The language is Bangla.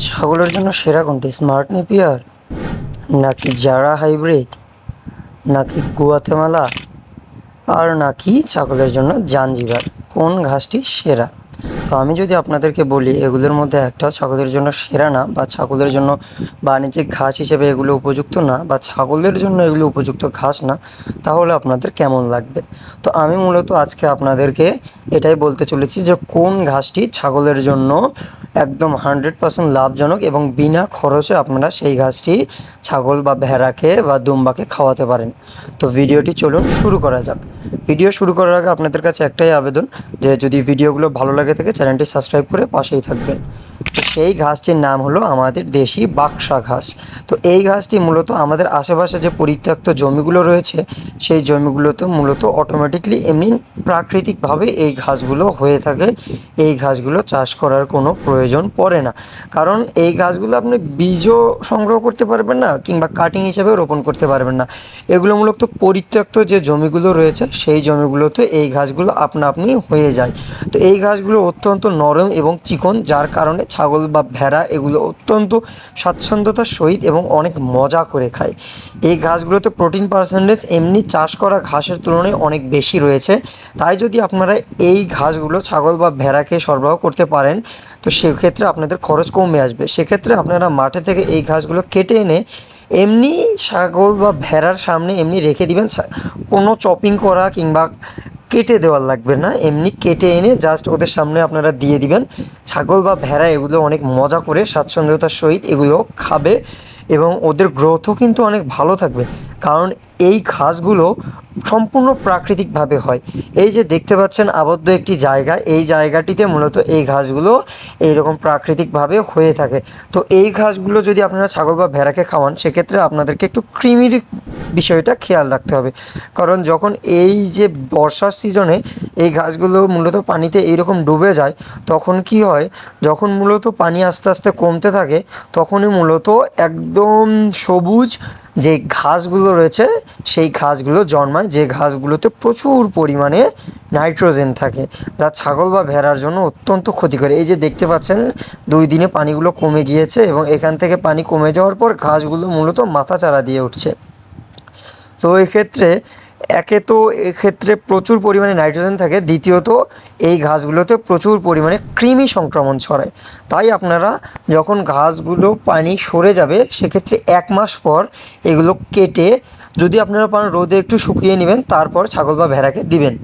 ছাগলের জন্য সেরা কোনটি, স্মার্ট নেপিয়ার নাকি জারা হাইব্রিড নাকি গুয়াতেমালা আর নাকি ছাগলের জন্য জাঞ্জিবার? কোন ঘাসটি সেরা? তো আমি যদি আপনাদেরকে বলি এগুলোর মধ্যে একটা ছাগলের জন্য সেরা না, বা ছাগলের জন্য বাণিজ্যিক ঘাস হিসেবে এগুলো উপযুক্ত না, বা ছাগলের জন্য এগুলো উপযুক্ত ঘাস না, তাহলে আপনাদের কেমন লাগবে? তো আমি মূলত আজকে আপনাদেরকে এটাই বলতে চলেছি যে কোন ঘাসটি ছাগলের জন্য একদম 100% লাভজনক এবং বিনা খরচে আপনারা সেই ঘাসটি ছাগল বা ভেড়াকে বা দুম্বাকে খাওয়াতে পারেন। তো ভিডিওটি চলুন শুরু করা যাক। ভিডিও শুরু করার আগে আপনাদের কাছে একটাই আবেদন, যে যদি ভিডিওগুলো ভালো লাগে থাকে চ্যানেলটি সাবস্ক্রাইব করে পাশেই থাকবেন। তো সেই ঘাসটির নাম হলো আমাদের দেশি বাক্সা ঘাস। তো এই ঘাসটি মূলত আমাদের আশেপাশে যে পরিত্যক্ত জমিগুলো রয়েছে সেই জমিগুলোতে মূলত অটোমেটিকলি এমনি প্রাকৃতিকভাবে এই ঘাসগুলো হয়ে থাকে। এই ঘাসগুলো চাষ করার কোনো প্রয়োজন পড়ে না, কারণ এই গাছগুলো আপনি বীজও সংগ্রহ করতে পারবেন না কিংবা কাটিং হিসেবেও রোপণ করতে পারবেন না। এগুলো মূলত পরিত্যক্ত যে জমিগুলো রয়েছে সেই জমিগুলোতে এই ঘাসগুলো আপনা আপনি হয়ে যায়। তো এই ঘাসগুলো অত্যন্ত নরম এবং চিকন, যার কারণে ছাগল বা ভেড়া এগুলো অত্যন্ত স্বাচ্ছন্দ্যতার সহিত এবং অনেক মজা করে খায়। এই ঘাসগুলোতে প্রোটিন পার্সেন্টেজ এমনি চাষ করা ঘাসের তুলনায় অনেক বেশি রয়েছে। তাই যদি আপনারা এই ঘাসগুলো ছাগল বা ভেড়াকে সরবরাহ করতে পারেন তো সেক্ষেত্রে আপনাদের খরচ কমে আসবে। সেক্ষেত্রে আপনারা মাঠে থেকে এই ঘাসগুলো কেটে এনে এমনি ছাগল বা ভেড়ার সামনে এমনি রেখে দিবেন, কোনো চপিং করা কিংবা কেটে দেওয়ার লাগবে না। এমনি কেটে এনে জাস্ট ওদের সামনে আপনারা দিয়ে দিবেন। ছাগল বা ভেড়া এগুলো অনেক মজা করে স্বাচ্ছন্দ্যতার সহিত এগুলো খাবে এবং ওদের গ্রোথও কিন্তু অনেক ভালো থাকবে, কারণ এই ঘাসগুলো সম্পূর্ণ প্রাকৃতিকভাবে হয়। এই যে দেখতে পাচ্ছেন আবদ্ধ একটি জায়গা, এই জায়গাটিতে মূলত এই ঘাসগুলো এইরকম প্রাকৃতিকভাবে হয়ে থাকে। তো এই ঘাসগুলো যদি আপনারা ছাগল বা ভেড়াকে খাওয়ান সেক্ষেত্রে আপনাদেরকে একটু কৃমির বিষয়টা খেয়াল রাখতে হবে, কারণ যখন এই যে বর্ষার সিজনে এই ঘাসগুলো মূলত পানিতে এইরকম ডুবে যায় তখন কি হয়, যখন মূলত পানি আস্তে আস্তে কমতে থাকে তখনই মূলত একদম সবুজ যে ঘাসগুলো রয়েছে সেই ঘাসগুলো জন্মায়, যে ঘাসগুলোতে প্রচুর পরিমাণে নাইট্রোজেন থাকে, যা ছাগল বা ভেড়ার জন্য অত্যন্ত ক্ষতিকর। এই যে দেখতে পাচ্ছেন 2 দিনে পানিগুলো কমে গিয়েছে এবং এখান থেকে পানি কমে যাওয়ার পর ঘাসগুলো মূলত মাথাচাড়া দিয়ে উঠছে। তো এক্ষেত্রে একে তো এক্ষেত্রে প্রচুর পরিমাণে নাইট্রোজেন থাকে, দ্বিতীয়ত এই ঘাসগুলোতে প্রচুর পরিমাণে কৃমি সংক্রমণ ছড়ায়। তাই আপনারা যখন ঘাসগুলো পানি সরে যাবে সেক্ষেত্রে 1 মাস পর এগুলো কেটে যদি আপনারা পারেন রোদে একটু শুকিয়ে নেবেন, তারপর ছাগল বা ভেড়াকে দিবেন।